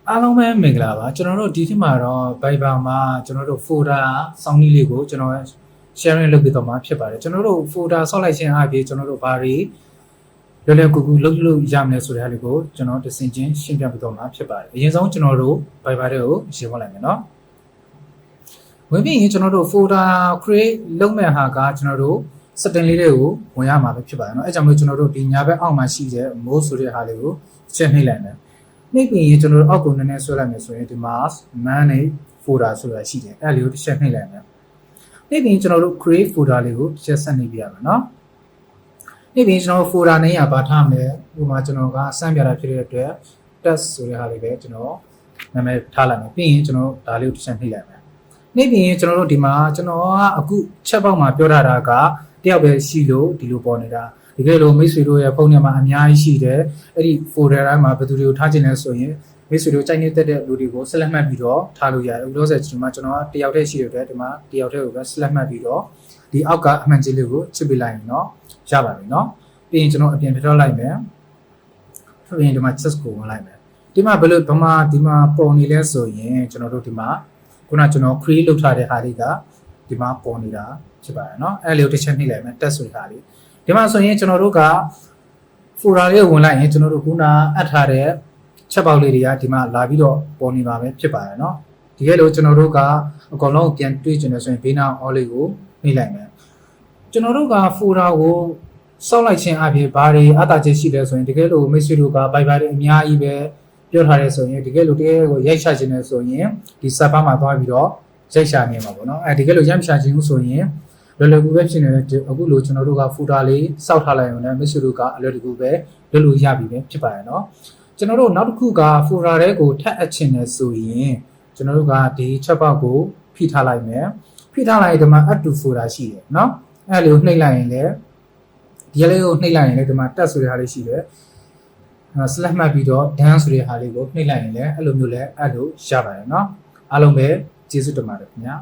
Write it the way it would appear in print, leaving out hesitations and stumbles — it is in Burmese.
အားလုံးပဲမင်္ဂလာပါကျွန်တော်တို့ဒီထက်မှာတော့ Viber မှာကျွန်တော်တို့ folder စောင်းနည်းလေးကိုကျွန်တော် sharing လုပ်ပေးတော့မှာဖြစ်ပါတယ်ကျွန်တော်တို့ folder ဆောက်လိုက်ခြင်းအပြင်ကျွန်တော်တို့ဘာတွေလွယ်လွယ်ကူကူလုပ်လို့ရမလဲဆိုတဲ့ဟာလေးကိုကျွန်တော်တစ်ဆင့်ချင်းရှင်းပြပေးတော့မှာဖြစ်ပါတယ်အရင်ဆုံးကျွန်တော်တို့ Viber တွေကိုရှင်းပြလိုက်မယ်နော်ဝင်ပြီးရင်ကျွန်တော်တို့ folder create လုပ်မဲ့ဟာကကျွန်တော်တို့ setting လေးတွေကိုဝင်ရမှာပဲဖြစ်ပါတယ်เนาะအဲကြောင့်မို့ကျွန်တော်တို့ဒီညာဘက်အောက်မှာရှိတဲ့ mode ဆိုတဲ့ဟာလေးကိုချက်နှိပ်လိုက်မယ်နှိပ်ပြီးရင်ကျွန်တော်တို့အောက်ကိုနည်းနည်းဆွဲလိုက်မယ်ဆိုရင်ဒီမှာ manage folder ဆိုတာရှိတယ်အဲ့လေးကိုတစ်ချက်နှိပ်လိုက်မယ်နှိပ်ပြီးရင်ကျွန်တော်တို့ create folder လေးကိုတစ်ချက်ဆက်နှိပ်ပြရမယ်เนาะနှိပ်ပြီးရင်ကျွန်တော် folder နဲ့ရပါထားမယ်ဥပမာကျွန်တော်ကအစမ်းပြတာဖြစ်တဲ့အတွက် test ဆိုတဲ့ဟာလေးပဲကျွန်တော်နာမည်ထားလိုက်မယ်ပြီးရင်ကျွန်တော်ဒါလေးကိုတစ်ချက်နှိပ်လိုက်မယ်နှိပ်ပြီးရင်ကျွန်တော်တို့ဒီမှာကျွန်တော်ကအခုချက်ပေါက်မှာပြောထားတာကတယောက်ပဲရှိလို့ဒီလိုပေါ်နေတာဒီကဲလို့မိတ်ဆွေတို့ရဲ့ဖုန်းထဲမှာအများကြီးရှိတယ်အဲ့ဒီ folder တိုင်းမှာဘယ်သူတွေကိုထားခြင်းလဲဆိုရင်မိတ်ဆွေတို့ကြိုက်နေတဲ့လူတွေကို select မှတ်ပြီးတော့ထားလို့ရတယ်ဥပဒေဆိုဒီမှာကျွန်တော်ကတယောက်တည်းရှိတဲ့အတွက်ဒီမှာတယောက်တည်းကိုပဲ select မှတ်ပြီးတော့ဒီအောက်ကအမှန်ကြီးလေးကိုချစ်ပေးလိုက်ရင်เนาะရပါပြီเนาะပြီးရင်ကျွန်တော်အပြင်ထွက်လိုက်မယ်ပြီးရင်ဒီမှာ check ကိုဝင်လိုက်မယ်ဒီမှာဘယ်လိုဒီမှာပေါ်နေလဲဆိုရင်ကျွန်တော်တို့ဒီမှာခုနကျွန်တော် create လုပ်ထားတဲ့ဟာတွေကဒီမှာပေါ်နေတာဖြစ်ပါတယ်เนาะအဲ့လေးကိုတစ်ချက်နှိပ်လိုက်မယ် test ဆိုတာလေးဒီမှာဆိုရင်ကျွန်တော်တို့က folder လေးကိုဝင်လိုက်ရင်ကျွန်တော်တို့ခုနအပ်ထားတဲ့ချက်ပေါက်လေးတွေကဒီမှာလာပြီးတော့ပေါ်နေပါပဲဖြစ်ပါတယ်เนาะဒီကဲလို့ကျွန်တော်တို့ကအကောင်လုံးပြန်တွေးကျင်တယ်ဆိုရင်ဘေးနား all လေးကိုနှိပ်လိုက်မယ်ကျွန်တော်တို့က folder ကိုစောက်လိုက်ခြင်းအပြင်ဘာတွေအတားချက်ရှိလဲဆိုရင်ဒီကဲလို့မိတ်ဆွေတို့က Viber တွေအများကြီးပဲပြောထားတယ်ဆိုရင်ဒီကဲလို့တကယ်ကိုရိုက်ချခြင်းလဲဆိုရင်ဒီ server မှာသွားပြီးတော့ရိုက်ချနေမှာပေါ့เนาะအဲဒီကဲလို့ရိုက်ချခြင်းဆိုရင်လွယ်လွယ်ကူပဲဖြစ်နေတဲ့အခုလိုကျွန်တော်တို့က folder လေးစောက်ထားလိုက်ရင်လည်းမိတ်ဆွေတို့ကအလွယ်တကူပဲလုပ်လို့ရပြီပဲဖြစ်ပါတယ်เนาะကျွန်တော်တို့နောက်တစ်ခုက folder တွေကိုထပ်အပ်ခြင်းလဲဆိုရင်ကျွန်တော်တို့ကဒီချက်ပေါက်ကိုဖိထားလိုက်မယ်ဖိထားလိုက်ရင်ဒီမှာ add to folder ရှိတယ်เนาะအဲ့လိုနှိပ်လိုက်ရင်လည်းဒီလေးကိုနှိပ်လိုက်ရင်လည်းဒီမှာ tab ဆိုတဲ့ဟာလေးရှိတယ်select မှတ်ပြီးတော့ done ဆိုတဲ့ဟာလေးကိုနှိပ်လိုက်ရင်လည်းအဲ့လိုမျိုးလဲအဲ့လိုရပါတယ်เนาะအားလုံးပဲကျေးဇူးတင်ပါတယ်ခင်ဗျာ